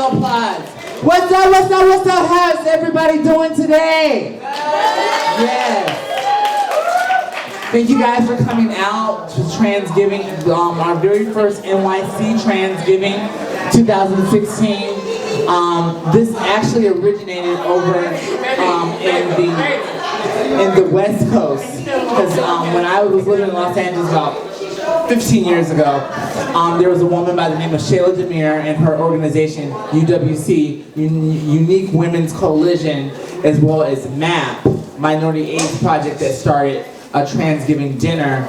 of applause. What's up, what's up, what's up? How's everybody doing today? Yes. Thank you guys for coming out to Transgiving, our very first NYC Transgiving 2016. This actually originated over in the West Coast, because when I was living in Los Angeles about 15 years ago, there was a woman by the name of Shayla Demir and her organization, UWC, Unique Women's Coalition, as well as MAP, Minority AIDS Project, that started a Transgiving dinner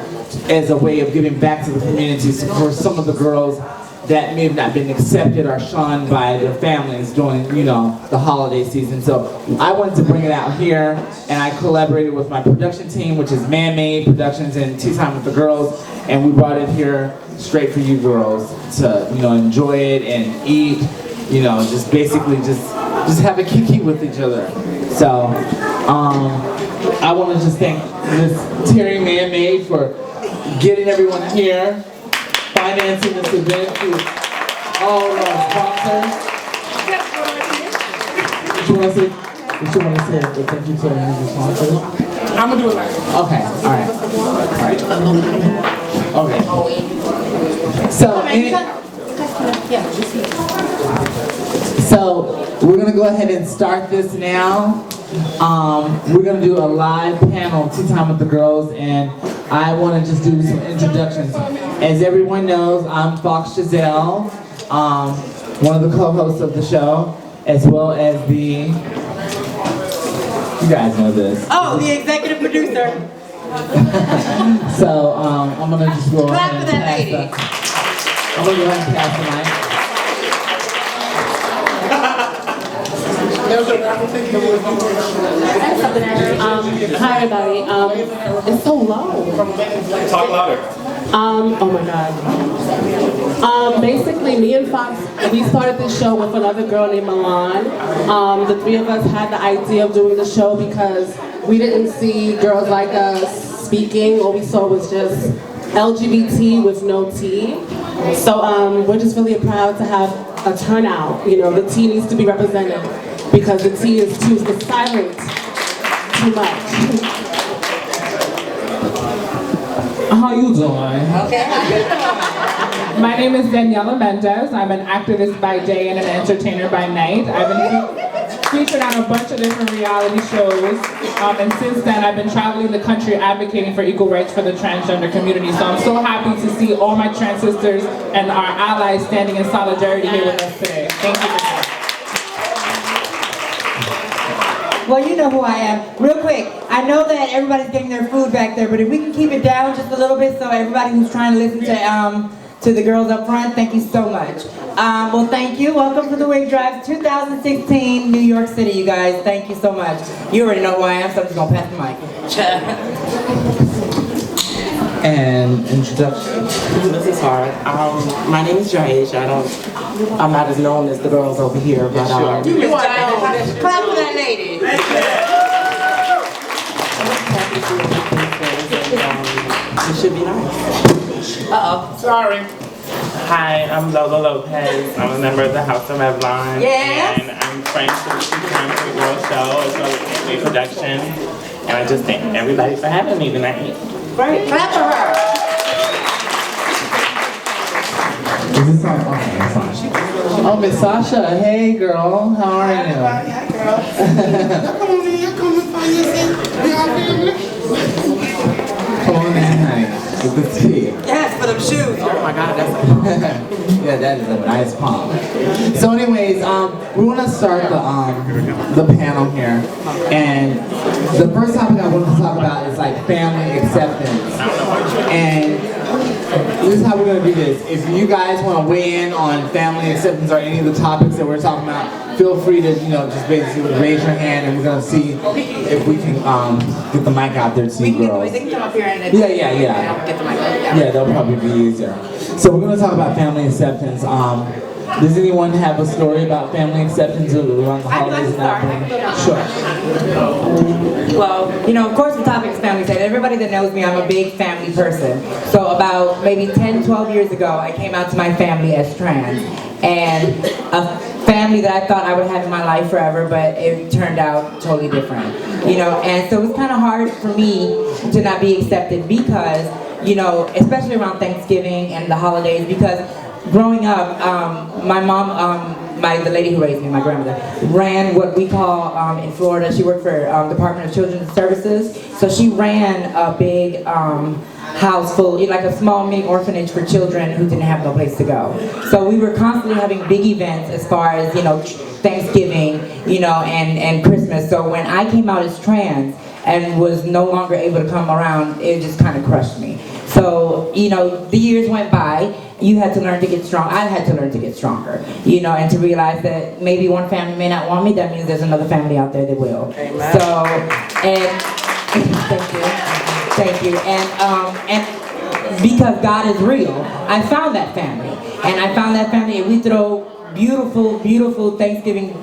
as a way of giving back to the community for some of the girls that may have not been accepted or shunned by their families during, the holiday season. So I wanted to bring it out here, and I collaborated with my production team, which is Man-Made Productions and T-Time with the Girls, and we brought it here straight for you girls to, enjoy it and eat, just basically just have a kiki with each other. So I want to just thank Miss Terry Man-Made for getting everyone here, financing this event through all of our sponsors. What you want to say? Thank you to the sponsors. I'm gonna do it later. Okay, all right. Okay. So we're gonna go ahead and start this now. We're gonna do a live panel, Tea Time with the Girls, and I want to just do some introductions. As everyone knows, I'm Fox Giselle, one of the co-hosts of the show, as well as you guys know this. Oh, the executive producer. So I'm gonna just go ahead and that lady. I'm gonna go ahead and pass the mic. Hi everybody. It's so low. Talk louder. Oh my God. Basically, me and Fox, we started this show with another girl named Milan. The three of us had the idea of doing the show because we didn't see girls like us speaking. All we saw was just LGBT with no T. So we're just really proud to have a turnout. The T needs to be represented because the T is too silent too much. How you doing? Okay. My name is Daniella Mendez. I'm an activist by day and an entertainer by night. I've been featured on a bunch of different reality shows, and since then I've been traveling the country advocating for equal rights for the transgender community. So I'm so happy to see all my trans sisters and our allies standing in solidarity here with us today. Thank you for that. Well, you know who I am. Real quick, I know that everybody's getting their food back there, but if we can keep it down just a little bit so everybody who's trying to listen to the girls up front, thank you so much. Well, thank you. Welcome to the Wig Drive 2016, New York City, you guys. Thank you so much. You already know who I am, so I'm just going to pass the mic. And introduction. This is hard. My name is Jaisha. I'm not as known as the girls over here, but Clap for that lady. It should be nice. Uh-oh. Sorry. Hi, I'm Lola Lopez. I'm a member of the House of Revlon. Yes. And I'm friends with the T-Time with the Girls show as well as the production. And I just thank everybody for having me tonight. Great. Clap for her. Is this on? Okay, that's on. Oh, Miss Sasha. Hey, girl. How are you? Hi, girl. Come on in. Come and find Come on in, honey. With the tea. Yes, for them shoes. Oh my God, that's a palm. Yeah, that is a nice palm. So anyways, we want to start the panel here. And the first topic I want to talk about is like family acceptance. And this is how we're going to do this. If you guys want to weigh in on family acceptance or any of the topics that we're talking about, feel free to, just basically raise your hand and we're going to see if we can get the mic out there to you girls. They can come up here and Yeah. get the mic. Yeah, that'll probably be easier. So we're going to talk about family acceptance. Does anyone have a story about family acceptance around the holidays? Sure. Well, of course the topic is family acceptance. Everybody that knows me, I'm a big family person. So about maybe 10, 12 years ago, I came out to my family as trans. And family that I thought I would have in my life forever, but it turned out totally different, you know. And so it was kind of hard for me to not be accepted because, you know, especially around Thanksgiving and the holidays, because growing up, my mom, the lady who raised me, my grandmother, ran what we call in Florida, she worked for Department of Children's Services, so she ran a big house full, like a small mini orphanage for children who didn't have no place to go. So we were constantly having big events as far as, you know, Thanksgiving, you know, and Christmas. So when I came out as trans and was no longer able to come around, it just kind of crushed me. So, you know, the years went by. You had to learn to get strong. I had to learn to get stronger, you know, and to realize that maybe one family may not want me. That means there's another family out there that will. Amen. So, and thank you. And because God is real, I found that family, and we throw beautiful, beautiful Thanksgiving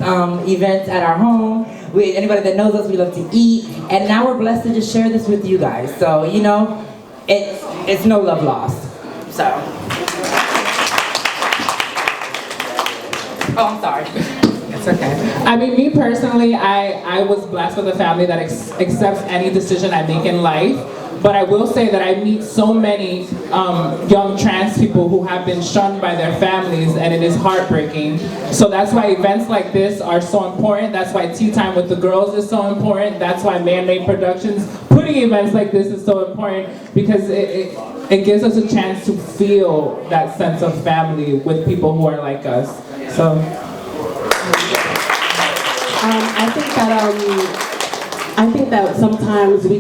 events at our home. Anybody that knows us, we love to eat, and now we're blessed to just share this with you guys. So, you know, it's no love lost. So. Oh, I'm sorry. It's okay. I mean, me personally, I was blessed with a family that accepts any decision I make in life. But I will say that I meet so many young trans people who have been shunned by their families, and it is heartbreaking. So that's why events like this are so important. That's why Tea Time with the Girls is so important. That's why Man-Made Productions putting events like this is so important, because it gives us a chance to feel that sense of family with people who are like us. So I think that sometimes we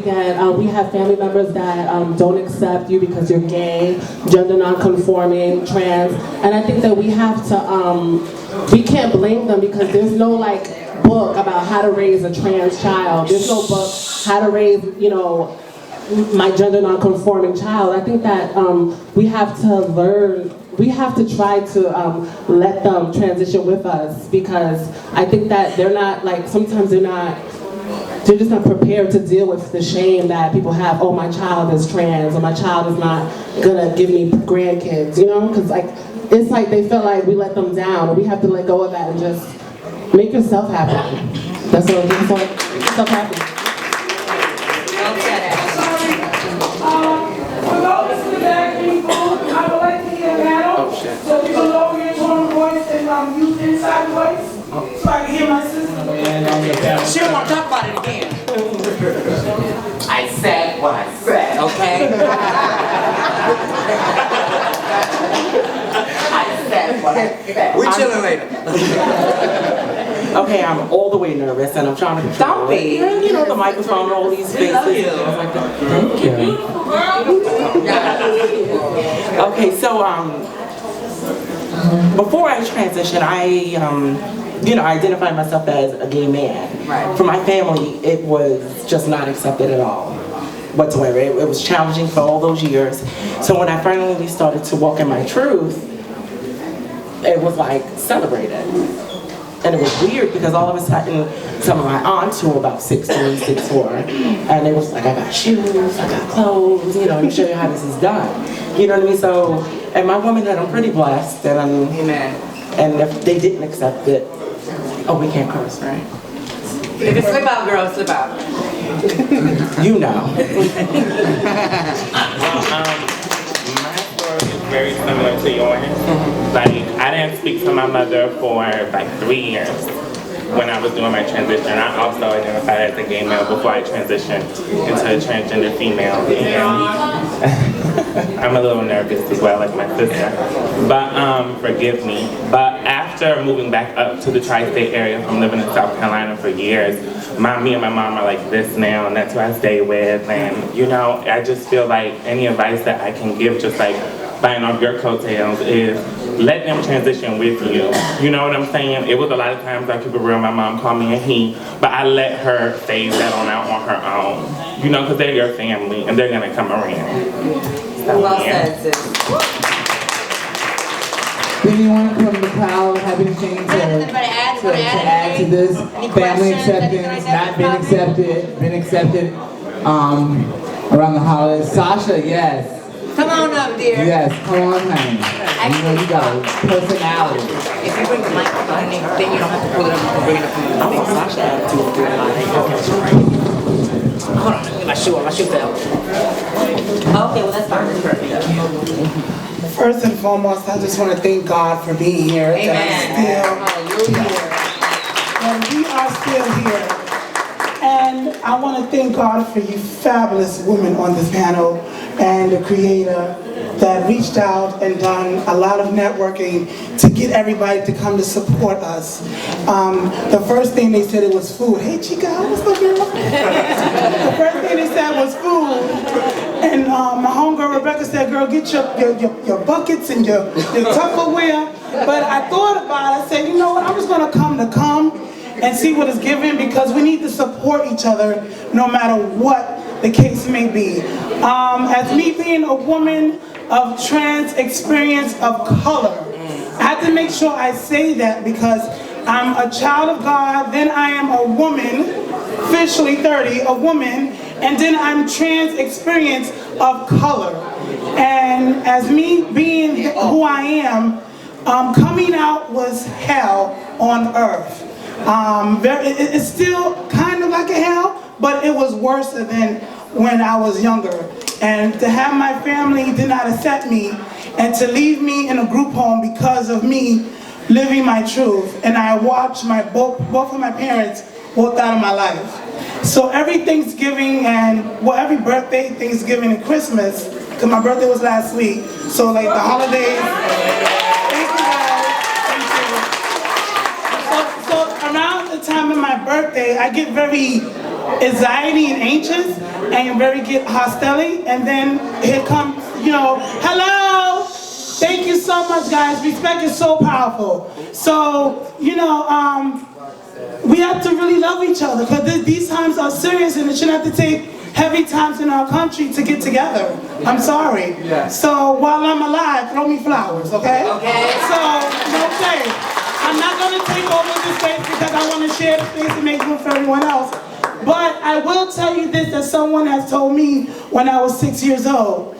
have family members that don't accept you because you're gay, gender non-conforming, trans, and I think that we have to, we can't blame them because there's no like book about how to raise a trans child. There's no book how to raise, you know, my gender non-conforming child. I think that we have to learn. We have to try to let them transition with us, because I think that they're not, like, sometimes they're just not prepared to deal with the shame that people have. Oh, my child is trans, or my child is not gonna give me grandkids, you know? Because like, it's like they feel like we let them down, and we have to let go of that and just make yourself happy. That's what I'm doing. So make yourself happy. So you can lower your tone of voice and use inside voice so I can hear my sister. She don't want to talk about it again. I said what I said, okay? I said what I said. We're chilling later. Okay, I'm all the way nervous and I'm trying to control. Don't be. You know, the microphone and all these faces. Thank you. Okay, so before I transitioned, I identified myself as a gay man. Right. For my family, it was just not accepted at all, whatsoever. It was challenging for all those years. So when I finally started to walk in my truth, it was like celebrated. And it was weird because all of a sudden, some of my aunts who were about 6'3", 6'4", and it was like, I got shoes, I got clothes, you know, let me show you how this is done. You know what I mean? So, and my womanhood, I'm pretty blessed, and Amen. And if they didn't accept it, oh, we can't curse, right? If it slip out, girl, slip out. You know. My story is very similar to yours. Like, I didn't speak to my mother for like 3 years when I was doing my transition. I also identified as a gay male before I transitioned into a transgender female. And I'm a little nervous as well, like my sister. But forgive me. But after moving back up to the tri-state area from living in South Carolina for years, me and my mom are like this now, and that's who I stay with. And you know, I just feel like any advice that I can give, just like biting off your coattails, is let them transition with you. You know what I'm saying? It was a lot of times, I keep it real, my mom called me a he, but I let her phase that on out on her own. You know, because they're your family and they're gonna come around. So, Well yeah. said, sis. Did anyone from the crowd have anything to add to this? Family acceptance, not been accepted, around the holidays. Sasha, yes. Come on up, dear. Yes, come on, honey. You know you got a personality. If you bring the microphone in, then you don't have to pull it up. You can bring it up from the I want Sasha to do it. Hold on, let me get my shoe on. My shoe fell. Okay, well, that's fine. That's perfect. First and foremost, I just want to thank God for being here. Amen. That we are still here. And I want to thank God for you fabulous women on this panel and the creator that reached out and done a lot of networking to get everybody to come to support us. The first thing they said it was food. Hey Chica, what's up girl? The first thing they said was food. And my homegirl Rebecca said, girl, get your buckets and your Tupperware. But I thought about it, I said, you know what, I'm just gonna come and see what is given because we need to support each other no matter what the case may be. As me being a woman of trans experience of color, I have to make sure I say that because I'm a child of God, then I am a woman, officially 30, a woman, and then I'm trans experience of color. And as me being who I am, coming out was hell on earth. It's still kind of like a hell, but it was worse than when I was younger. And to have my family did not accept me and to leave me in a group home because of me living my truth. And I watched both of my parents walk out of my life. So every Thanksgiving and, well, every birthday, Thanksgiving and Christmas, because my birthday was last week, so like the holidays. Around the time of my birthday, I get very anxiety and anxious and get hostility, and then here comes, hello, thank you so much guys, respect is so powerful. So, we have to really love each other because these times are serious and it shouldn't have to take heavy times in our country to get together. I'm sorry. Yeah. So while I'm alive, throw me flowers, okay? Okay. So, okay. I'm not going to take over this space because I want to share the space and make room for everyone else. But I will tell you this, that someone has told me when I was 6 years old.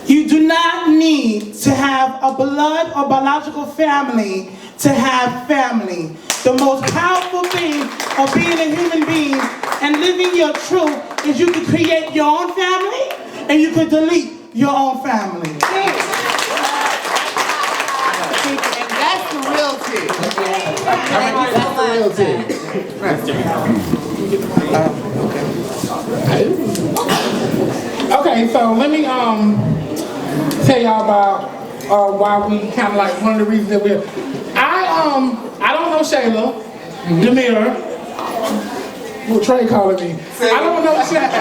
You do not need to have a blood or biological family to have family. The most powerful thing of being a human being and living your truth is you can create your own family and you can delete your own family. That's the real tea. That's the real tea. Okay, so let me tell y'all about why we kind of like one of the reasons that we're. I don't know Shayla, Demira. Well, Trey calling me. I don't know Shayla.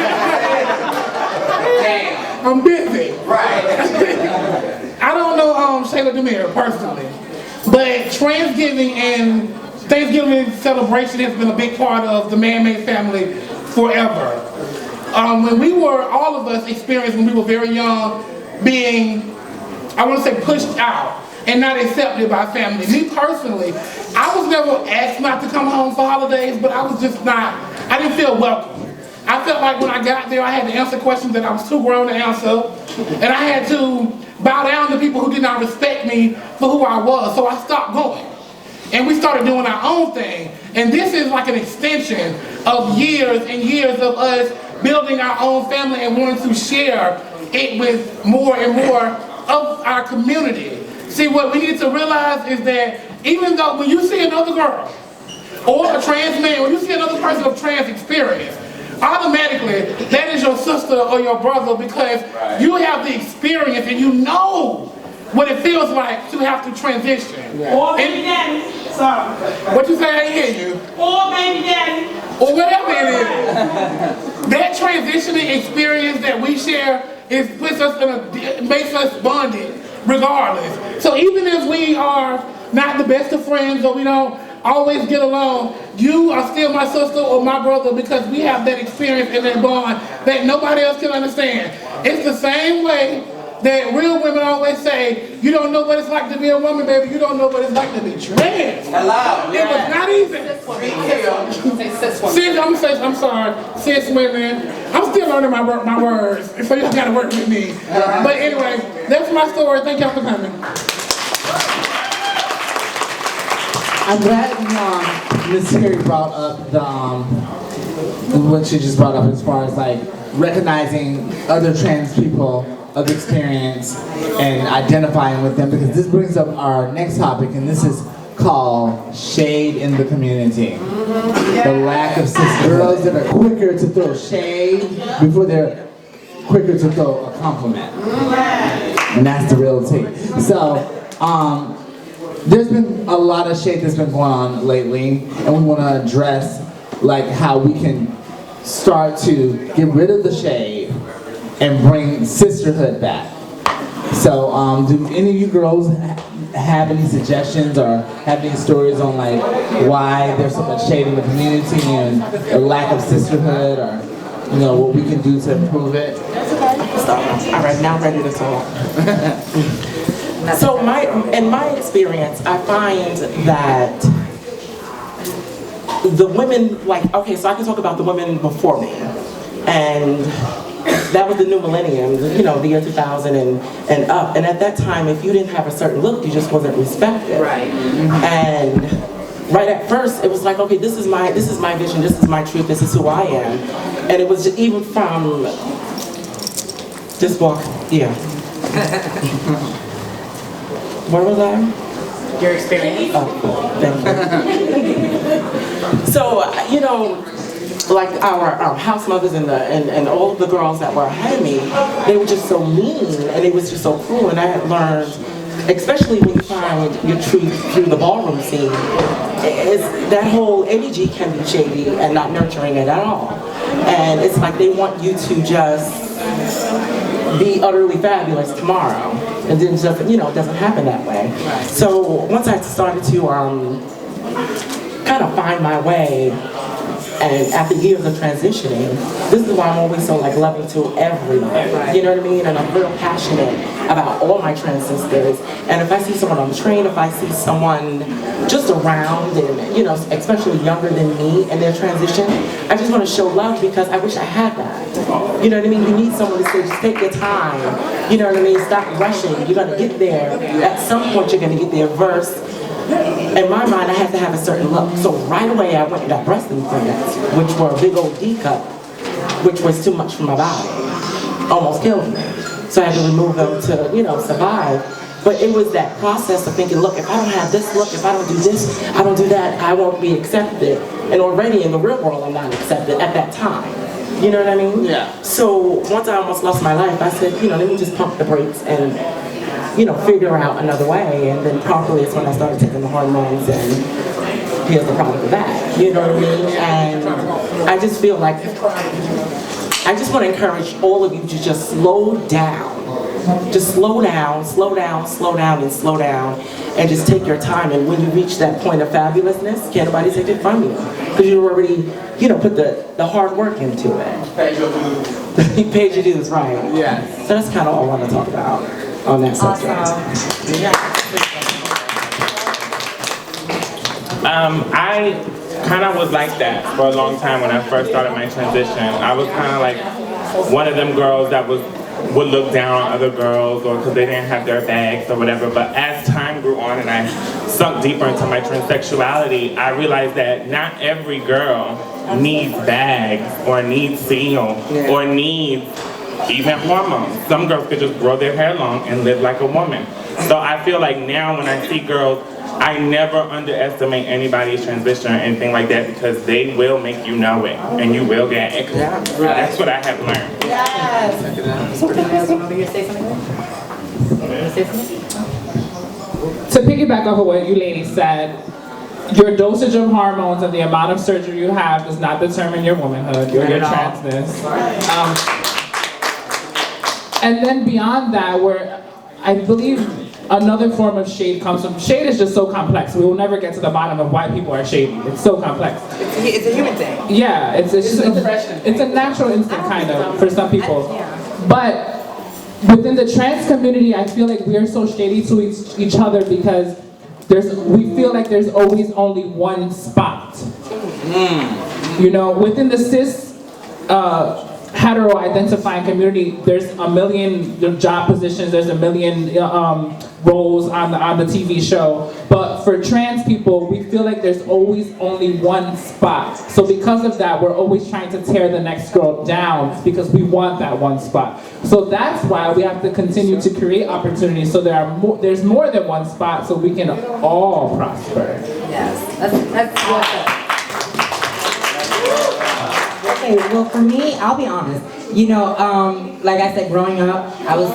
I'm busy. Right. I don't know Shayla Demira personally. But Transgiving and Thanksgiving celebration has been a big part of the man-made family forever. When we were, all of us experienced when we were very young, being, I want to say, pushed out and not accepted by family. Me personally, I was never asked not to come home for holidays, but I was just not, I didn't feel welcome. I felt like when I got there, I had to answer questions that I was too grown to answer, and I had to bow down to people who did not respect me for who I was, so I stopped going. And we started doing our own thing. And this is like an extension of years and years of us building our own family and wanting to share it with more and more of our community. See, what we need to realize is that even though when you see another girl or a trans man, when you see another person of trans experience, automatically that is your sister or your brother because you have the experience and you know what it feels like to have to transition. Or baby daddy. Sorry. What you say? I didn't hear you. Or baby daddy. Or whatever it is. That transitioning experience that we share makes us bonded regardless. So even if we are not the best of friends or we don't always get along, you are still my sister or my brother because we have that experience and that bond that nobody else can understand. It's the same way that real women always say, you don't know what it's like to be a woman, baby. You don't know what it's like to be trans. Hello. It was not easy. Cis women. I'm sorry. Cis women. I'm still learning my words, so y'all gotta work with me. But anyway, that's my story. Thank y'all for coming. I'm glad Ms. Terry brought up what she just brought up as far as like recognizing other trans people of experience and identifying with them, because this brings up our next topic, and this is called shade in the community. The lack of sisterhood. Girls that are quicker to throw shade before they're quicker to throw a compliment. And that's the real tea. So, there's been a lot of shade that's been going on lately, and we want to address like how we can start to get rid of the shade and bring sisterhood back. So, do any of you girls have any suggestions or have any stories on like why there's so much shade in the community and a lack of sisterhood, or what we can do to improve it? All right, now I'm ready to talk. So in my experience, I find that the women, so I can talk about the women before me. And that was the new millennium, the year 2000 and up. And at that time, if you didn't have a certain look, you just wasn't respected. Right. And right at first, it was like, okay, this is my vision, this is my truth, this is who I am. And it was just even from this walk, yeah. Where was I? Your experience. Oh, thank you. So, like our house mothers and all of the girls that were ahead of me, they were just so mean and it was just so cruel. And I had learned, especially when you find your truth through the ballroom scene, is that whole energy can be shady and not nurturing it at all. And it's like they want you to just be utterly fabulous tomorrow, and then just it doesn't happen that way. So once I started to kind of find my way, and after years of transitioning, this is why I'm always so loving to everyone. You know what I mean? And I'm real passionate about all my trans sisters. And if I see someone on the train, if I see someone just around, and especially younger than me in their transition, I just want to show love because I wish I had that. You know what I mean? You need someone to say, just take your time. You know what I mean? Stop rushing. You're gonna get there. At some point, you're gonna get there. Verse. In my mind, I had to have a certain look. So right away, I went and got breast implants, which were a big old D cup, which was too much for my body. Almost killed me. So I had to remove them to, survive. But it was that process of thinking, look, if I don't have this look, if I don't do this, I don't do that, I won't be accepted. And already in the real world, I'm not accepted at that time. You know what I mean? Yeah. So once I almost lost my life, I said, let me just pump the brakes and figure out another way, and then properly is when I started taking the hormones, and here's the product of that. You know what I mean? And I just feel like, I just want to encourage all of you to just slow down. Just slow down, slow down, slow down, and slow down, and just take your time. And when you reach that point of fabulousness, can't nobody take it from you, because you already, put the hard work into it. You paid your dues, right? Yeah. So that's kind of all I want to talk about on that subject. I kind of was like that for a long time when I first started my transition. I was kind of like one of them girls that would look down on other girls, or because they didn't have their bags or whatever. But as time grew on and I sunk deeper into my transsexuality, I realized that not every girl needs bags or needs seal or needs even hormones. Some girls could just grow their hair long and live like a woman. So I feel like now when I see girls, I never underestimate anybody's transition or anything like that, because they will make you know it and you will get it. Yeah, right. That's what I have learned. Yes. To piggyback off of what you ladies said, your dosage of hormones and the amount of surgery you have does not determine your womanhood or your transness. And then beyond that, where I believe another form of shade comes from, shade is just so complex. We will never get to the bottom of why people are shady. It's so complex. It's a human thing. Yeah, it's a natural instinct kind of for some people. But within the trans community, I feel like we are so shady to each other because we feel like there's always only one spot. Within the cis hetero-identifying community, there's a million job positions, there's a million roles on the TV show. But for trans people, we feel like there's always only one spot. So because of that, we're always trying to tear the next girl down because we want that one spot. So that's why we have to continue to create opportunities so there's more than one spot so we can all prosper. Yes, that's good. Okay, well for me, I'll be honest. You know, like I said, growing up, I was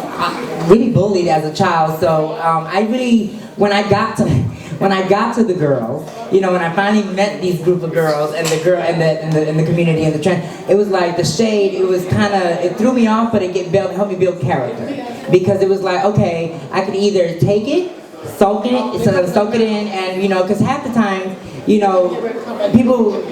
really bullied as a child. So I really, when I got to the girls, you know, when I finally met these group of girls and the girl and the community and the trend, it was like the shade. It was kind of, it threw me off, but it helped me build character because it was like, okay, I could either take it, soak it in, and you know, because half the time, you know, people.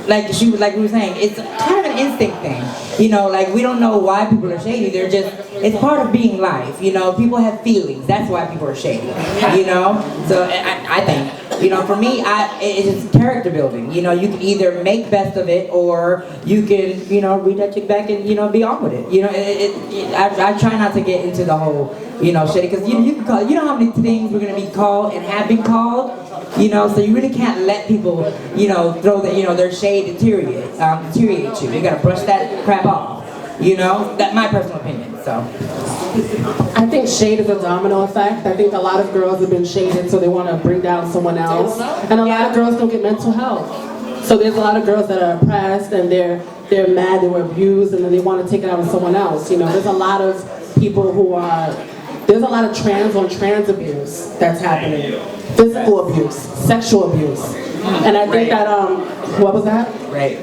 Like we were saying, it's kind of an instinct thing. You know, like we don't know why people are shady. They're just, it's part of being life. You know, people have feelings. That's why people are shady. You know, so I think, you know, for me, it's character building. You know, you can either make best of it or you can, you know, read that chick back and, you know, be on with it. You know, I try not to get into the whole, you know, shady because you can call. You know how many things we're gonna be called and have been called. You know, so you really can't let people, you know, throw the, you know, their shade deteriorate you. You gotta brush that crap off. You know, that's my personal opinion. So, I think shade is a domino effect. I think a lot of girls have been shaded, so they want to bring down someone else, and a lot of girls don't get mental health. So there's a lot of girls that are oppressed and they're mad, they were abused, and then they want to take it out on someone else. You know, there's a lot of people who are. There's a lot of trans on trans abuse that's happening. Physical abuse, sexual abuse. And I think that, what was that? Right.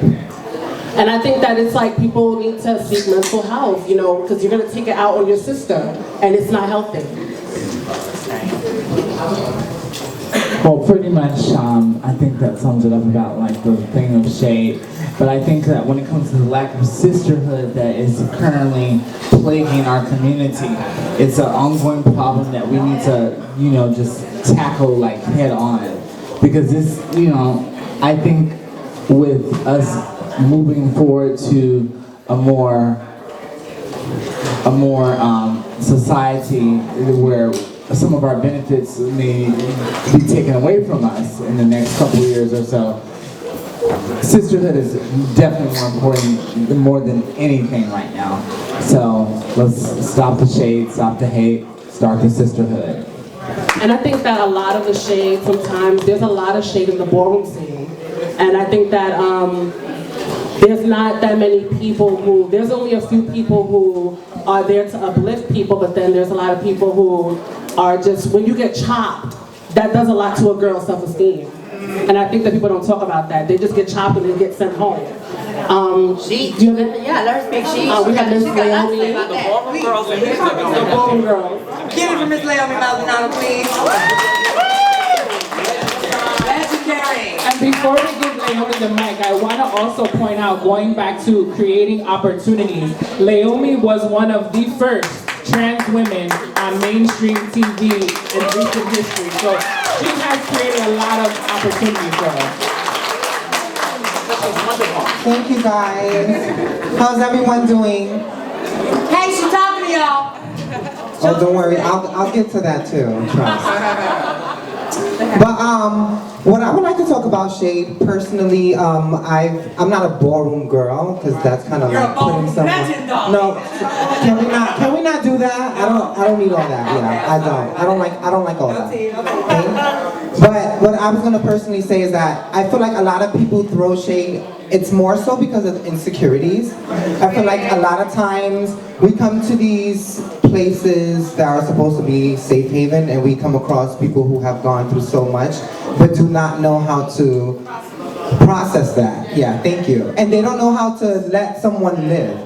And I think that it's like people need to seek mental health, you know, because you're going to take it out on your sister, and it's not healthy. Well, pretty much, I think that sums it up about like the thing of shade. But I think that when it comes to the lack of sisterhood that is currently plaguing our community, it's an ongoing problem that we need to, you know, just tackle like head on. Because this, you know, I think with us moving forward to a more society where some of our benefits may be taken away from us in the next couple of years or so, sisterhood is definitely more important, more than anything right now. So let's stop the shade, stop the hate, start the sisterhood. And I think that a lot of the shade, sometimes, there's a lot of shade in the ballroom scene. And I think that there's not that many people there's only a few people who are there to uplift people, but then there's a lot of people who are just, when you get chopped, that does a lot to a girl's self-esteem. And I think that people don't talk about that. They just get chopped and then get sent home. Yeah, let her speak. We have Miss Leomi. The ballroom girls. Give it for Miss Leomi Maldonado, please. Legendary. And before we give Leomi the mic, I want to also point out, going back to creating opportunities, Leomi was one of the first trans women on mainstream TV in recent history. So she has created a lot of opportunities for us. Thank you guys. How's everyone doing? Hey, she's talking to y'all. Oh, don't worry. I'll get to that too. Trust. But what I would like to talk about shade personally, I'm not a ballroom girl because that's kind of like putting someone. No, can we not do that? I don't need all that. Yeah, I don't like all that. Okay? But what I was gonna personally say is that I feel like a lot of people throw shade. It's more so because of insecurities. I feel like a lot of times we come to these places that are supposed to be safe haven and we come across people who have gone through so much but do not know how to process that. Yeah, thank you. And they don't know how to let someone live.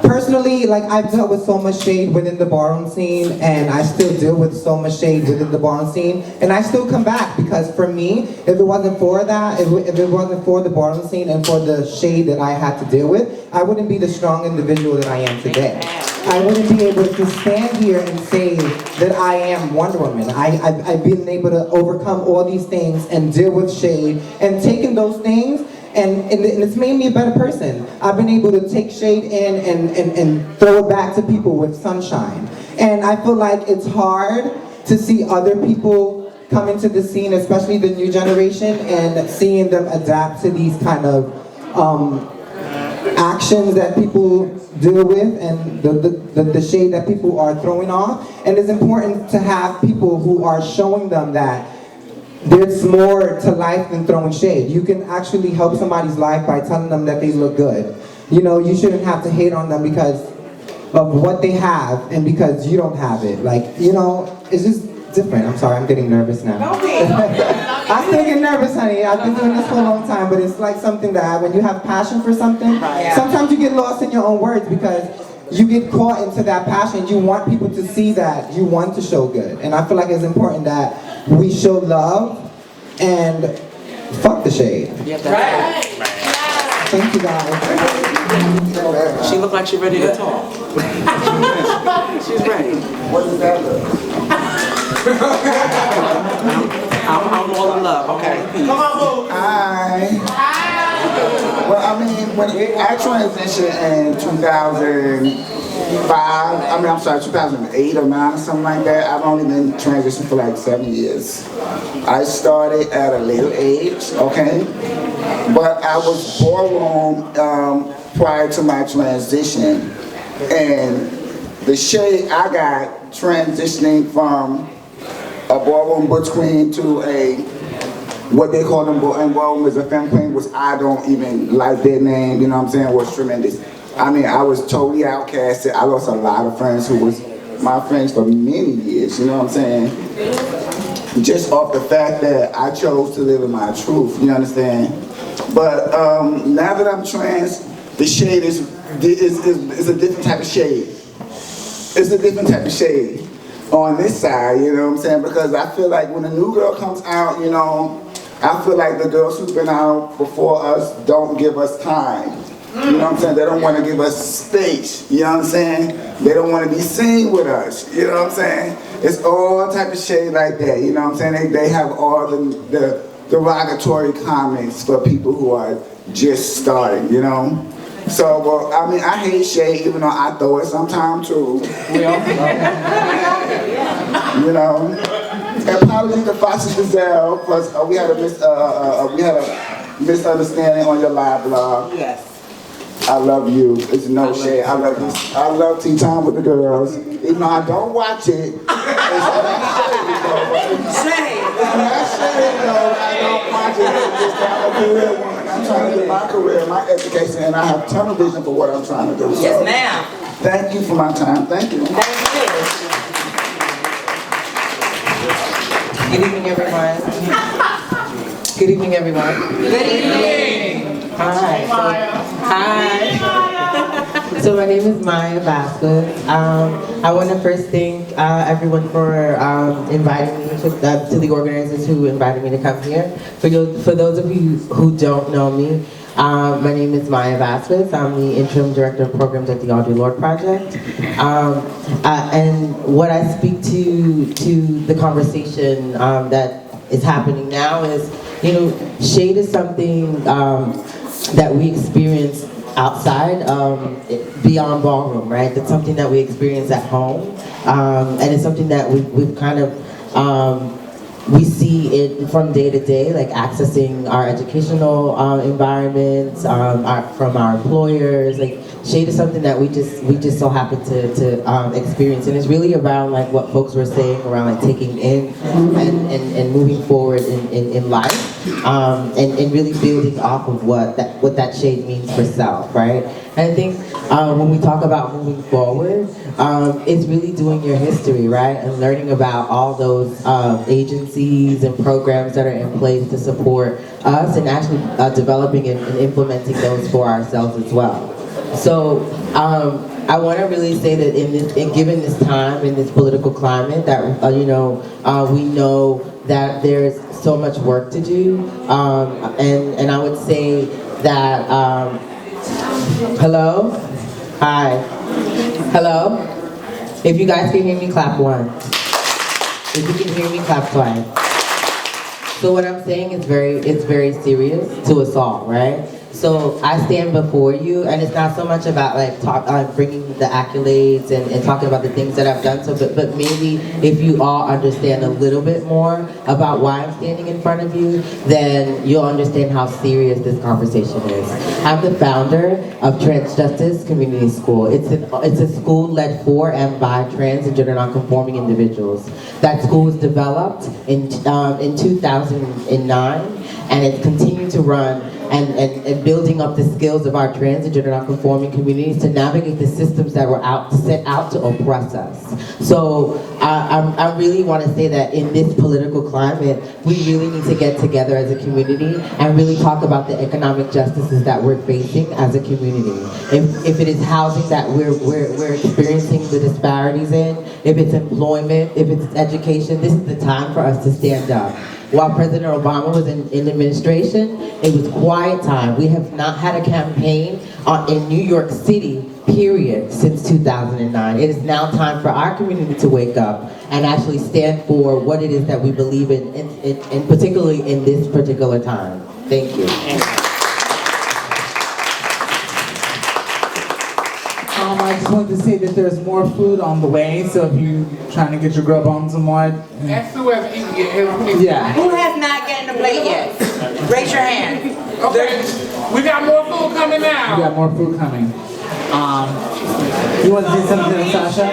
Personally, like I've dealt with so much shade within the ballroom scene, and I still deal with so much shade within the ballroom scene, and I still come back because for me, if it wasn't for that, if it wasn't for the ballroom scene and for the shade that I had to deal with, I wouldn't be the strong individual that I am today. I wouldn't be able to stand here and say that I am Wonder Woman. I've been able to overcome all these things and deal with shade and taking those things and it's made me a better person. I've been able to take shade in and throw it back to people with sunshine. And I feel like it's hard to see other people come into the scene, especially the new generation, and seeing them adapt to these kind of actions that people deal with and the shade that people are throwing off. And it's important to have people who are showing them that there's more to life than throwing shade. You can actually help somebody's life by telling them that they look good. You know, you shouldn't have to hate on them because of what they have and because you don't have it. Like, you know, it's just different. I'm sorry, I'm getting nervous now. I still get nervous, honey. I've been doing this for a long time, but it's like something that when you have passion for something, sometimes you get lost in your own words because you get caught into that passion. You want people to see that you want to show good. And I feel like it's important that we show love and fuck the shade. Right. Thank you, guys. She looked like she's ready to talk. She's ready. What does that look? I'm all in love. Okay. Come on, boo. Hi. Well, I mean, when I transitioned in 2008 or 9 or something like that. I've only been transitioning for like 7 years. I started at a later age, okay? But I was ballroom prior to my transition. And the shade I got transitioning from a ballroom butch queen to a, what they call them in ballroom is a femme queen, which I don't even like their name, you know what I'm saying, was tremendous. I mean, I was totally outcasted. I lost a lot of friends who was my friends for many years, you know what I'm saying? Just off the fact that I chose to live in my truth, you understand? But now that I'm trans, the shade is a different type of shade. It's a different type of shade on this side, you know what I'm saying? Because I feel like when a new girl comes out, you know, I feel like the girls who've been out before us don't give us time. You know what I'm saying? They don't want to give us space, you know what I'm saying? They don't want to be seen with us, you know what I'm saying? It's all type of shade like that, you know what I'm saying? They have all the derogatory comments for people who are just starting, you know? So, well, I mean, I hate shade, even though I throw it sometimes too. We all you know? And apologies to Foxy Gazelle, because we had a misunderstanding on your live blog. Yes. I love you. It's no shade. I love this. I love Tea Time with the Girls. Even though I don't watch it, it's not shade, though. I don't watch it. It's just I'm a career woman. I'm trying to get my career, my education, and I have tunnel vision for what I'm trying to do. Yes, ma'am. Thank you for my time. Thank you. Good evening, everyone. Good evening, everyone. Good evening. Hi. Hi. So my name is Maya Vasquez. I want to first thank everyone for inviting me to the organizers who invited me to come here. For those of you who don't know me, my name is Maya Vasquez. I'm the interim director of programs at the Audre Lorde Project. And what I speak to the conversation that is happening now is, you know, shade is something that we experience outside, beyond ballroom, right? That's something that we experience at home, and it's something that we've kind of we see it from day to day, like accessing our educational environments, from our employers. Like shade is something that we just so happen to experience, and it's really around like what folks were saying around like taking in and moving forward in life, and really building off of what that shade means for self, right? And I think when we talk about moving forward, it's really doing your history, right? And learning about all those agencies and programs that are in place to support us, and actually developing and implementing those for ourselves as well. So I want to really say that given this time, in this political climate, that we know that there's so much work to do, and I would say that hello, hi, hello. If you guys can hear me, clap one. If you can hear me, clap twice. So what I'm saying is it's very serious to us all, right? So I stand before you, and it's not so much about like bringing the accolades and talking about the things that I've done. So, but maybe if you all understand a little bit more about why I'm standing in front of you, then you'll understand how serious this conversation is. I'm the founder of Trans Justice Community School. It's a school led for and by trans and gender nonconforming individuals. That school was developed in 2009, and it's continued to run and building up the skills of our trans and gender nonconforming communities to navigate the systems that were set out to oppress us. So I really want to say that in this political climate, we really need to get together as a community and really talk about the economic justices that we're facing as a community. If it is housing that we're experiencing the disparities in, if it's employment, if it's education, this is the time for us to stand up. While President Obama was in administration, it was quiet time. We have not had a campaign in New York City, period, since 2009. It is now time for our community to wake up and actually stand for what it is that we believe in particularly in this particular time. Thank you. I just wanted to say that there's more food on the way, so if you're trying to get your grub on some more. That's who has eaten yet. Yeah. Who has not gotten a plate yet? Raise your hand. Okay, we got more food coming now. We got more food coming. You want to say something, Sasha?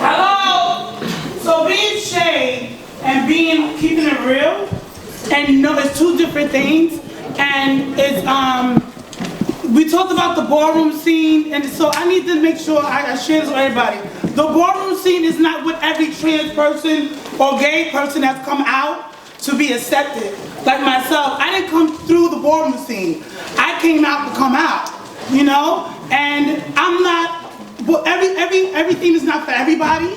Hello. So being shade and keeping it real, and it's two different things, and it's we talked about the ballroom scene, and so I need to make sure I share this with everybody. The ballroom scene is not what every trans person or gay person has come out to be accepted. Like myself, I didn't come through the ballroom scene. I came out to come out, you know? And I'm not, well, everything is not for everybody,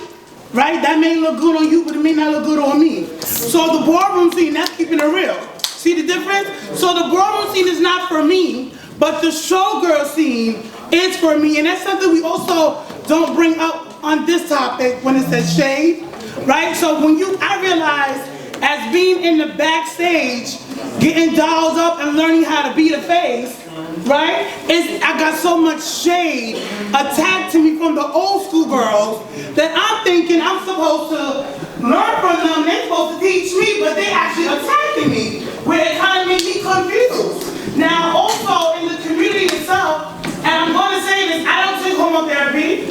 right? That may look good on you, but it may not look good on me. So the ballroom scene, that's keeping it real. See the difference? So the ballroom scene is not for me, but the showgirl scene is for me, and that's something we also don't bring up on this topic when it says shade, right? So I realized as being in the backstage, getting dolled up and learning how to be the face, right? I got so much shade attacked to me from the old school girls that I'm thinking I'm supposed to learn from them. They're supposed to teach me, but they actually attacking me, where it kind of made me confused. Now, also in the community itself, and I'm going to say this, I don't take hormotherapy.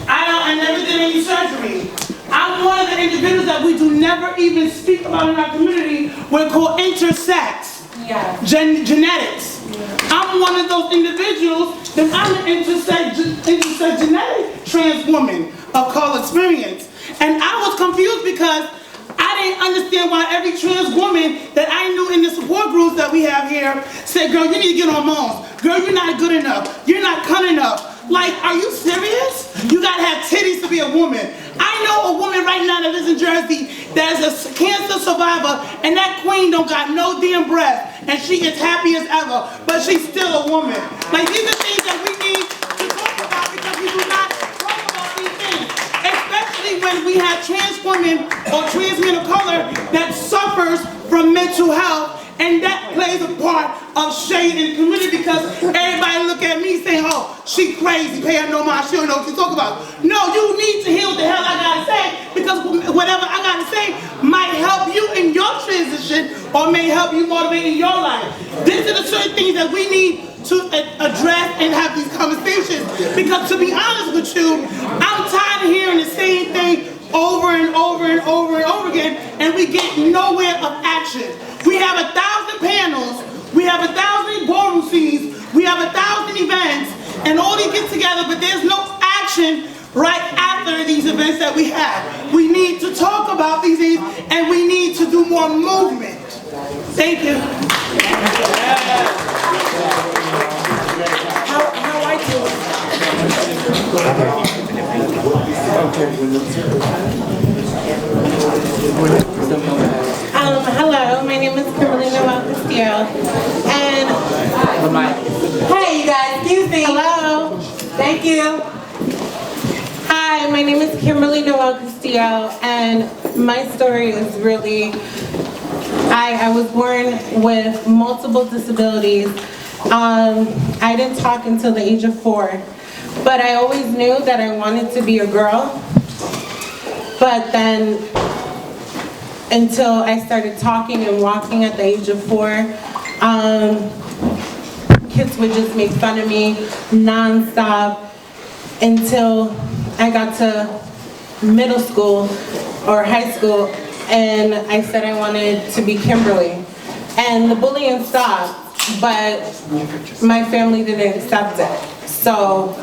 I never did any surgery. I'm one of the individuals that we do never even speak about in our community. We're called intersex, genetics. I'm one of those individuals that I'm an intersex genetic trans woman of color experience. And I was confused because I didn't understand why every trans woman that I knew in the support groups that we have here said, girl, you need to get hormones. Girl, you're not good enough. You're not cut enough. Like, are you serious? You gotta have titties to be a woman. I know a woman right now that lives in Jersey that is a cancer survivor, and that queen don't got no damn breath, and she is happy as ever, but she's still a woman. Like, these are things that we need to talk about because we do not talk about these things. Especially when we have trans women or trans men of color that suffers from mental health, and that plays a part of shade in the community because everybody look at me saying, oh, she crazy, pay her no mind, she don't know what she's talking about. No, you need to hear what the hell I gotta say because whatever I gotta say might help you in your transition or may help you motivate in your life. These are the certain things that we need to address and have these conversations because to be honest with you, I'm tired of hearing the same thing over and over and over and over again, and we get nowhere of action. We have 1,000 panels, we have 1,000 ballroom scenes, we have 1,000 events, and all these get together, but there's no action right after these events that we have. We need to talk about these things, and we need to do more movement. Thank you. How I do Hello, my name is Carolina Castillo, and hey, you guys, excuse me. Hello. Thank you. Hi, my name is Kimberly Noel Castillo, and my story is really, I was born with multiple disabilities. I didn't talk until the age of 4, but I always knew that I wanted to be a girl. But then, until I started talking and walking at the age of 4, kids would just make fun of me nonstop until I got to middle school or high school, and I said I wanted to be Kimberly. And the bullying stopped, but my family didn't accept it. So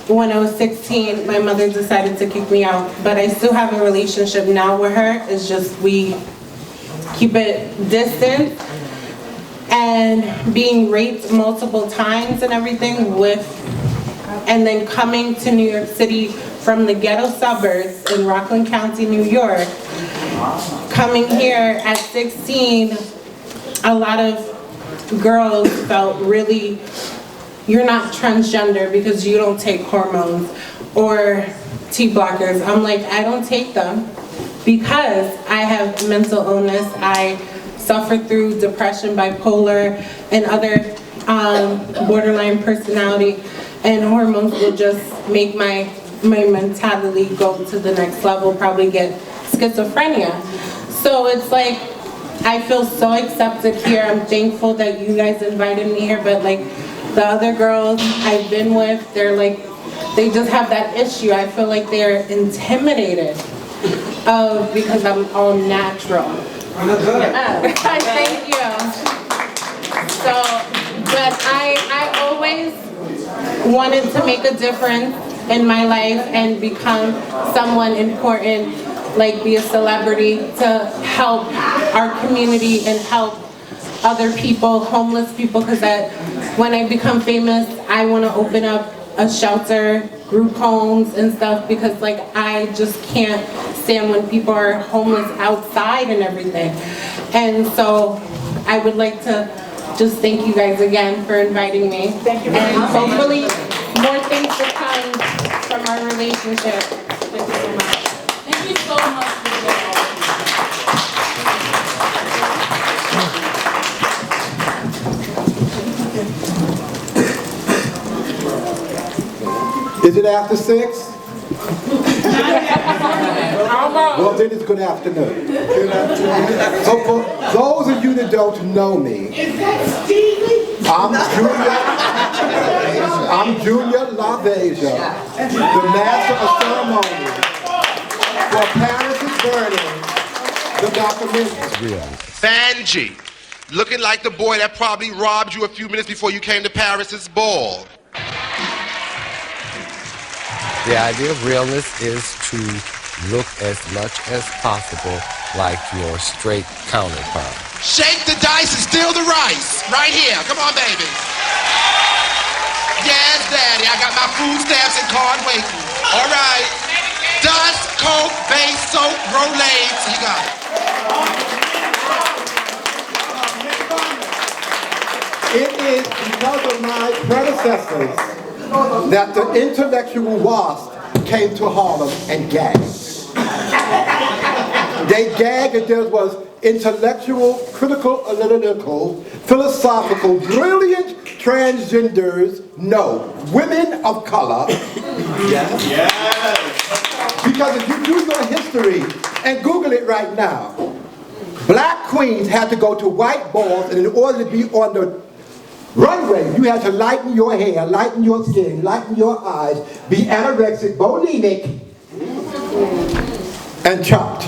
when I was 16, my mother decided to kick me out, but I still have a relationship now with her. It's just we keep it distant. And being raped multiple times and everything and then coming to New York City from the ghetto suburbs in Rockland County, New York, coming here at 16, a lot of girls felt really, you're not transgender because you don't take hormones or T-blockers. I'm like, I don't take them because I have mental illness. I suffer through depression, bipolar, and other borderline personality, and hormones will just make my mentality go to the next level, probably get schizophrenia. So it's like, I feel so accepted here. I'm thankful that you guys invited me here, but like the other girls I've been with, they're like, they just have that issue. I feel like they're intimidated because I'm all natural. Thank you. So, but I always wanted to make a difference in my life and become someone important, like be a celebrity to help our community and help other people, homeless people, because when I become famous, I want to open up a shelter, group homes and stuff, because like I just can't stand when people are homeless outside and everything. And so I would like to just thank you guys again for inviting me. Thank you. And hopefully more things to come from our relationship. Thank you so much. Thank you so much. Is it after 6? Well, then it's good afternoon. So for those of you that don't know me, I'm Junior Labeija, the master of ceremonies for Paris is Burning, the documentary. Banji, looking like the boy that probably robbed you a few minutes before you came to Paris's ball. The idea of realness is to look as much as possible like your straight counterpart. Shake the dice and steal the rice. Right here. Come on, baby. Yes, Daddy. I got my food stamps and card waiting. All right. Dust, Coke, base, soap, Rolaids. You got it. It is because of my predecessors that the intellectual wasp came to Harlem and gagged. They gagged and there was intellectual, critical, analytical, philosophical, brilliant transgenders, no, women of color. Yes. Yes. Because if you do your history and Google it right now, black queens had to go to white balls, and in order to be on the runway, you had to lighten your hair, lighten your skin, lighten your eyes, be anorexic, bulimic, and chopped.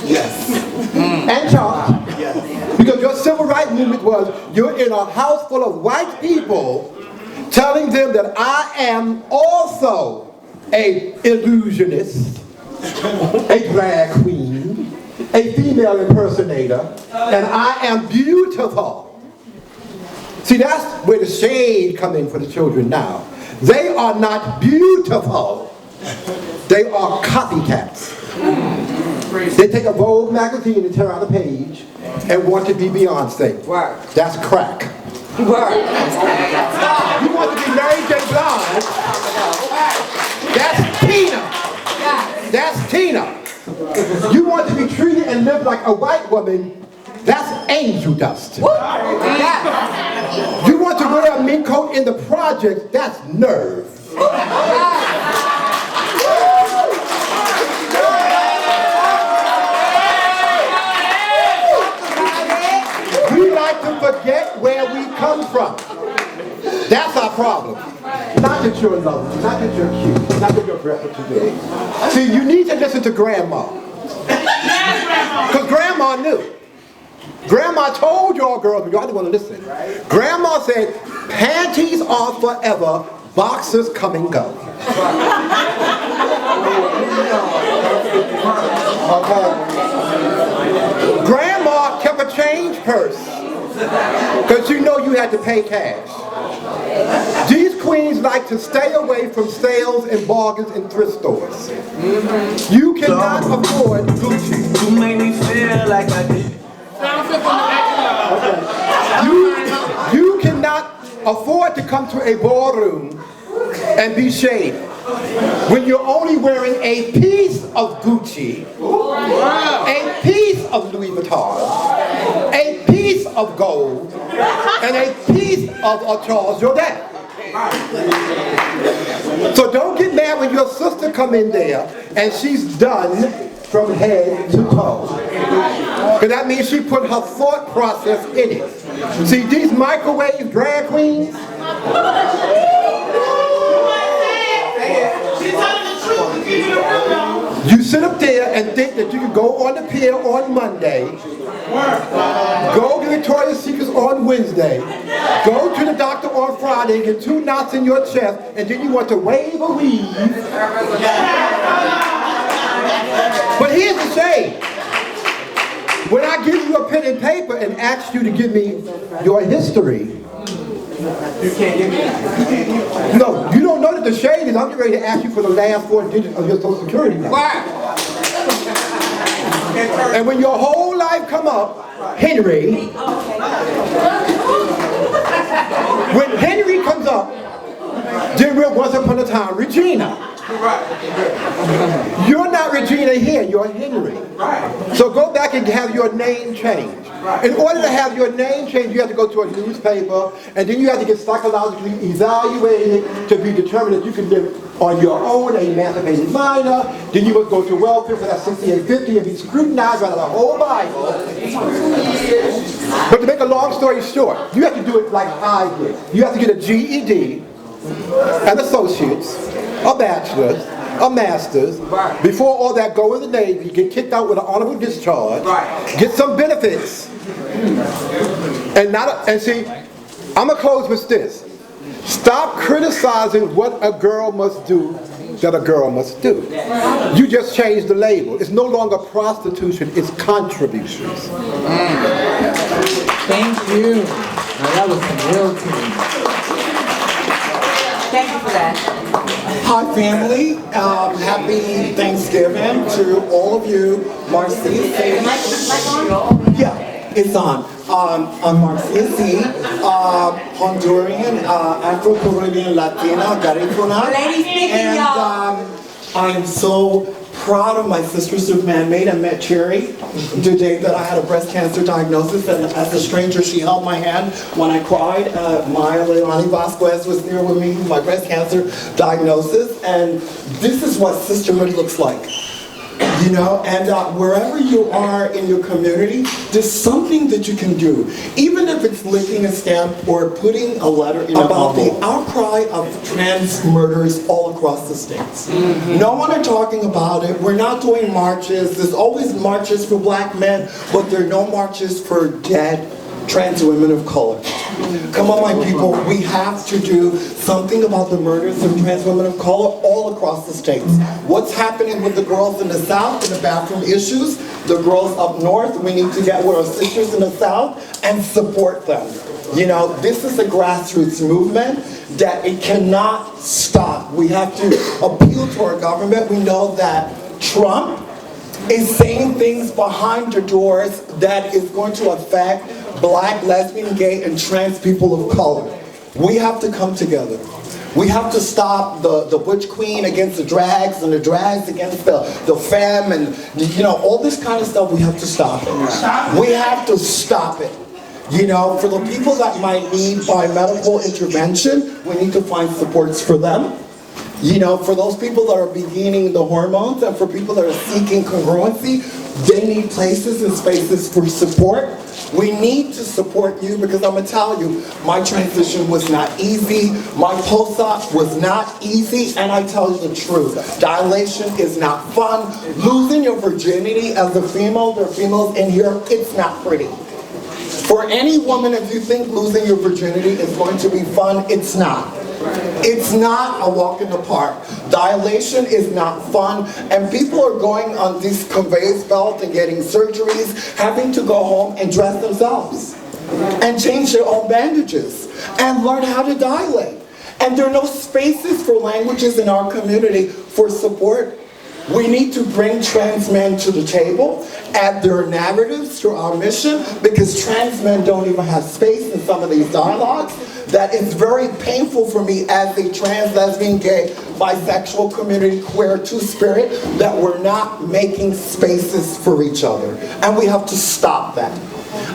Yes. And chopped. Yes. Because your civil rights movement was, you're in a house full of white people telling them that I am also a illusionist, a drag queen, a female impersonator, and I am beautiful. See, that's where the shade come in for the children now. They are not beautiful. They are copycats. They take a Vogue magazine and tear out a page and want to be Beyonce. Right. That's crack. Right. You want to be Mary J. Blige? That's Tina. That's Tina. You want to be treated and live like a white woman, that's angel dust. You want to wear a mink coat in the project, that's nerve. We like to forget where we come from. That's our problem. Not that you're lovely, not that you're cute, not that you're breath today. See, you need to listen to Grandma. Because Grandma knew. Grandma told y'all girls, but y'all didn't want to listen. Grandma said, panties are forever, boxers come and go. Okay. Grandma kept a change purse. Because you know you had to pay cash. These queens like to stay away from sales and bargains in thrift stores. You cannot afford Gucci. You made me feel like I did. You cannot afford to come to a ballroom and be shady when you're only wearing a piece of Gucci, a piece of Louis Vuitton, a piece of gold, and a piece of Charles Jourdain. So don't get mad when your sister come in there and she's done from head to toe. Because that means she put her thought process in it. See, these microwave drag queens, you sit up there and think that you can go on the pier on Monday, go to Victoria's Secret on Wednesday, go to the doctor on Friday and get 2 knots in your chest, and then you want to wave a weave. But here's the shade. When I give you a pen and paper and ask you to give me your history, you can't give me that. No, you don't know that the shade is, I'm getting ready to ask you for the last 4 digits of your social security number. And when your whole life come up, Henry, when Henry comes up, then we're once upon a time Regina. You're not Regina here, you're Henry. So go back and have your name changed. In order to have your name changed, you have to go to a newspaper, and then you have to get psychologically evaluated to be determined that you can live on your own, an emancipated minor. Then you must go to welfare for that 6850 and be scrutinized by the whole Bible. But to make a long story short, you have to do it like I did. You have to get a GED, an associate's, a bachelor's, a master's, before all that go in the Navy, get kicked out with an honorable discharge, get some benefits, and see, I'm gonna close with this. Stop criticizing what a girl must do that a girl must do. You just changed the label. It's no longer prostitution, it's contributions. Thank you. Now that was some real tea. Thank you for that. Hi family, happy Thanksgiving to all of you. Marcia C. Yeah, it's on. I'm Marcia C. Honduran, Afro-Caribbean, Latina, Garifuna. And I am so proud of my sisters who've man-made. I met Cherry the day that I had a breast cancer diagnosis, and as a stranger she held my hand when I cried. Maya Leilani Vasquez was there with me, my breast cancer diagnosis, and this is what sisterhood looks like. You know, and wherever you are in your community, there's something that you can do. Even if it's licking a stamp or putting a letter in about the outcry of trans murders all across the states. No one are talking about it. We're not doing marches. There's always marches for black men, but there are no marches for dead trans women of color. Come on, my people, we have to do something about the murders of trans women of color all across the states. What's happening with the girls in the South in the bathroom issues, the girls up north, we need to get with our sisters in the South and support them. You know, this is a grassroots movement that it cannot stop. We have to appeal to our government. We know that Trump is saying things behind the doors that is going to affect black, lesbian, gay, and trans people of color. We have to come together. We have to stop the butch queen against the drags and the drags against the femme and, you know, all this kind of stuff. We have to stop it. We have to stop it. You know, for the people that might need biomedical intervention, we need to find supports for them. You know, for those people that are beginning the hormones and for people that are seeking congruency, they need places and spaces for support. We need to support you because I'm going to tell you, my transition was not easy. My post-op was not easy, and I tell you the truth. Dilation is not fun. Losing your virginity as a female, there are females in here, it's not pretty. For any woman, if you think losing your virginity is going to be fun, it's not. It's not a walk in the park. Dilation is not fun, and people are going on these conveyor belts and getting surgeries, having to go home and dress themselves and change their own bandages and learn how to dilate. And there are no spaces for languages in our community for support. We need to bring trans men to the table, add their narratives to our mission, because trans men don't even have space in some of these dialogues. That is very painful for me as a trans, lesbian, gay, bisexual community, queer, two-spirit, that we're not making spaces for each other. And we have to stop that.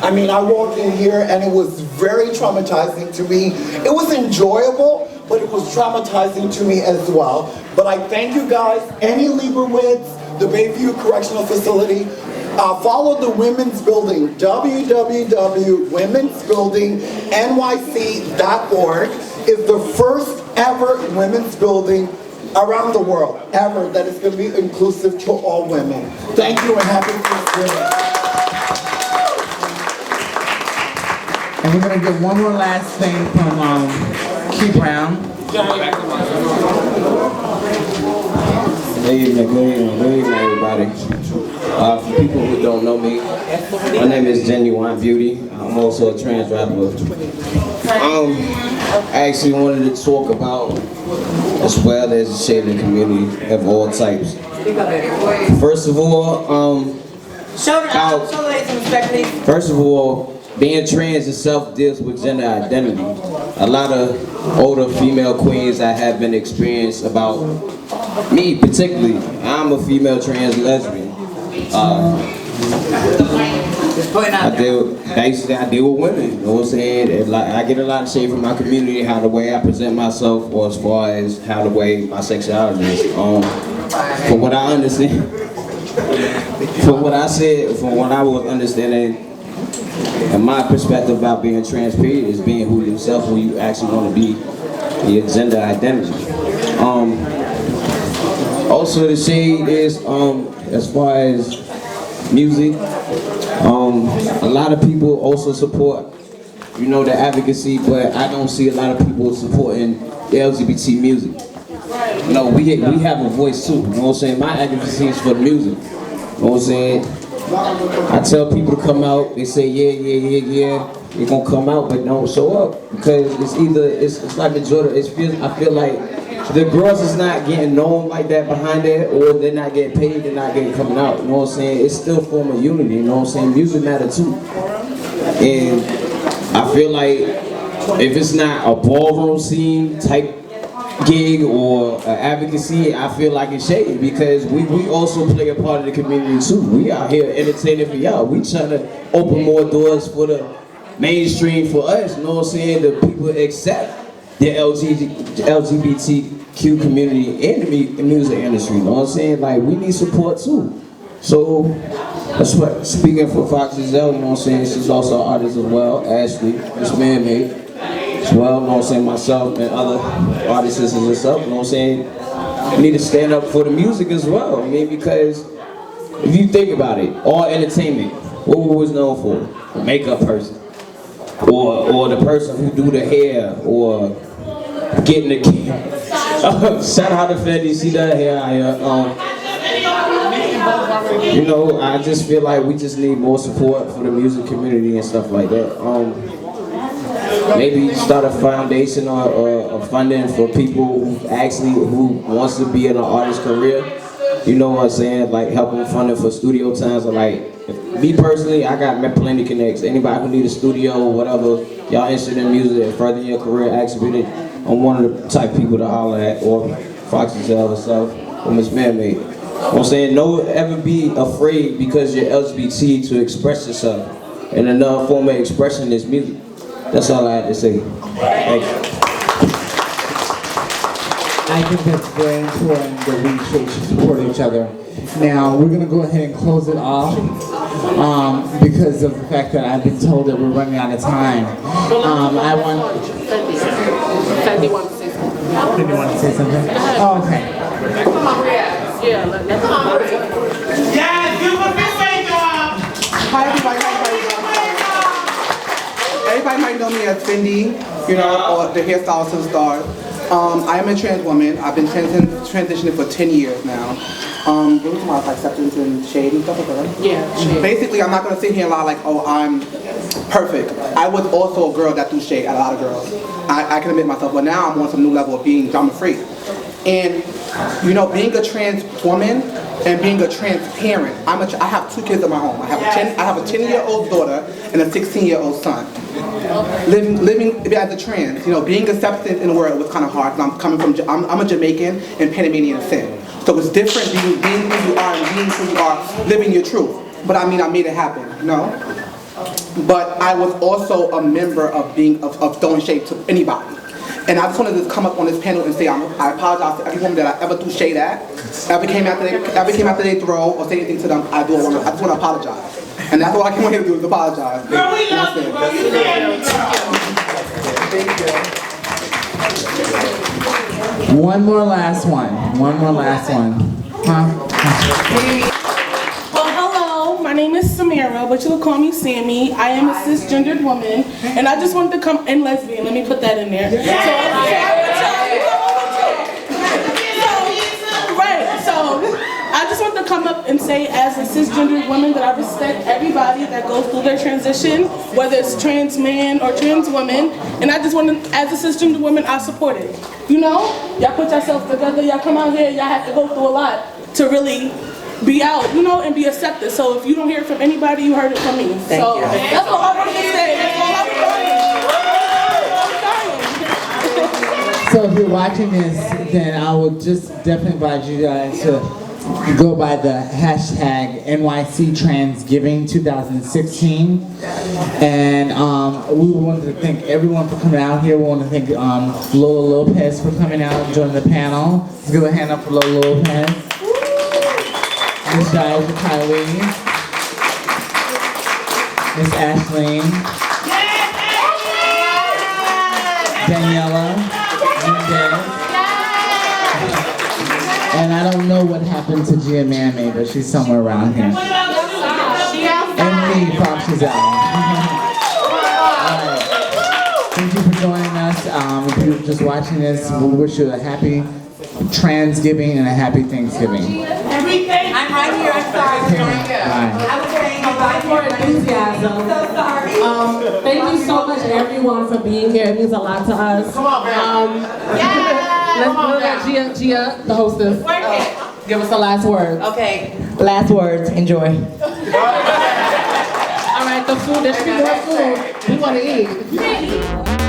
I mean, I walked in here and it was very traumatizing to me. It was enjoyable, but it was traumatizing to me as well. But I thank you guys, Annie Lieberwitz, the Bayview Correctional Facility. Follow the Women's Building, www.womensbuildingnyc.org is the first ever women's building around the world, ever, that is going to be inclusive to all women. Thank you and happy Thanksgiving. And we're going to get one more last thing from Key Brown. Good evening, everybody. For people who don't know me, my name is Genuine Beauty. I'm also a trans rapper. I actually wanted to talk about, as well as the shaded community of all types. First of all, being trans itself deals with gender identity. A lot of older female queens I have been experienced about me particularly. I'm a female trans lesbian. I deal with women, you know what I'm saying? I get a lot of shade from my community, how the way I present myself, or as far as how the way my sexuality is. From what I understand, from what I was understanding, and my perspective about being trans period is being who yourself, who you actually want to be, your gender identity. Also the shade is, as far as music, a lot of people also support, you know, the advocacy, but I don't see a lot of people supporting the LGBT music. You know, we have a voice too, you know what I'm saying? My advocacy is for the music, you know what I'm saying? I tell people to come out, they say yeah, you're gonna come out, but don't show up, because it's like the Jordan, I feel like the girls is not getting known like that behind that, or they're not getting paid, they're not getting coming out, you know what I'm saying? It's still a form of unity, you know what I'm saying? Music matter too. And I feel like if it's not a ballroom scene type gig or advocacy, I feel like it's shady, because we also play a part of the community too. We out here entertaining for y'all. We trying to open more doors for the mainstream for us, you know what I'm saying? The people accept the LGBTQ community in the music industry, you know what I'm saying? Like, we need support too. So, that's what, speaking for Fox Giselle, you know what I'm saying? She's also an artist as well, Ashley, it's man-made as well, you know what I'm saying? Myself and other artists as yourself, you know what I'm saying? We need to stand up for the music as well, I mean, because if you think about it, all entertainment, what we was known for? A makeup person. Or the person who do the hair, or getting the shout out to Fetty, see that hair out here. You know, I just feel like we just need more support for the music community and stuff like that. Maybe start a foundation or funding for people who wants to be in an artist career. You know what I'm saying? Like helping funding for studio times, or like. Me personally, I got plenty connects. Anybody who need a studio or whatever, y'all interested in music and furthering your career, I'm one of the type of people to holler at, or Foxy Zell herself, or Miss Man-Made. I'm saying, don't ever be afraid because you're LGBT to express yourself. And another form of expression is music. That's all I had to say. Thank you. I think that's very important that we should support each other. Now, we're going to go ahead and close it off because of the fact that I've been told that we're running out of time. I want... Fendi wants to say something. Fendi wants to say something? Oh, okay. Come on, yeah, let's come on. Yes, give a big wave, y'all. Hi, everybody. Everybody might know me as Fendi, you know, or the hairstylist and stars. I am a trans woman. I've been transitioning for 10 years now. We're talking about acceptance and shade and stuff like that. Yeah, shade. Basically, I'm not going to sit here and lie like, oh, I'm perfect. I was also a girl that threw shade at a lot of girls. I can admit myself, but now I'm on some new level of being drama-free. And, you know, being a trans woman and being a trans parent, I have 2 kids in my home. I have a 10-year-old daughter and a 16-year-old son. Living as a trans, you know, being accepted in the world was kind of hard. I'm a Jamaican and Panamanian sin. So it's different being who you are and being who you are, living your truth. But I mean, I made it happen, you know? But I was also a member of throwing shade to anybody. And I just wanted to come up on this panel and say I apologize to every woman that I ever threw shade at, ever came after they throw or say anything to them. I just want to apologize. And that's all I came here to do is apologize. Girl, we love you, bro. You Thank you. One more last one. Huh? Well, hello, my name is Samira, but you'll call me Sammy. I am a cisgendered woman, and I just wanted to come, and lesbian, let me put that in there. I just want to come up and say, as a cisgendered woman, that I respect everybody that goes through their transition, whether it's trans man or trans woman, and I just want to, as a cisgendered woman, I support it. You know, y'all put yourselves together, y'all come out here, y'all have to go through a lot to really be out, you know, and be accepted. So if you don't hear it from anybody, you heard it from me. That's all I wanted to say. So if you're watching this, then I would just definitely invite you guys to go by the hashtag NYC Transgiving 2016. And we wanted to thank everyone for coming out here. We want to thank Lola Lopez for coming out and joining the panel. Let's give a hand up for Lola Lopez. Miss Diana Kylie. Miss Ashleen. Daniella Mendez. And I don't know what happened to Gia Mammy, but she's somewhere around here. And me, Foxy Zell. Alright. Thank you for joining us. If you're just watching this, we wish you a happy Transgiving and a happy Thanksgiving. I'm right here, I'm sorry. Bye. I was saying a lot more enthusiasm. I'm so sorry. Thank you so much, everyone, for being here. It means a lot to us. Come on, man. Let's let Gia, the hostess, give us the last words. Okay, last words. Enjoy. All right, the food. There should be more food. We want to eat. Yeah.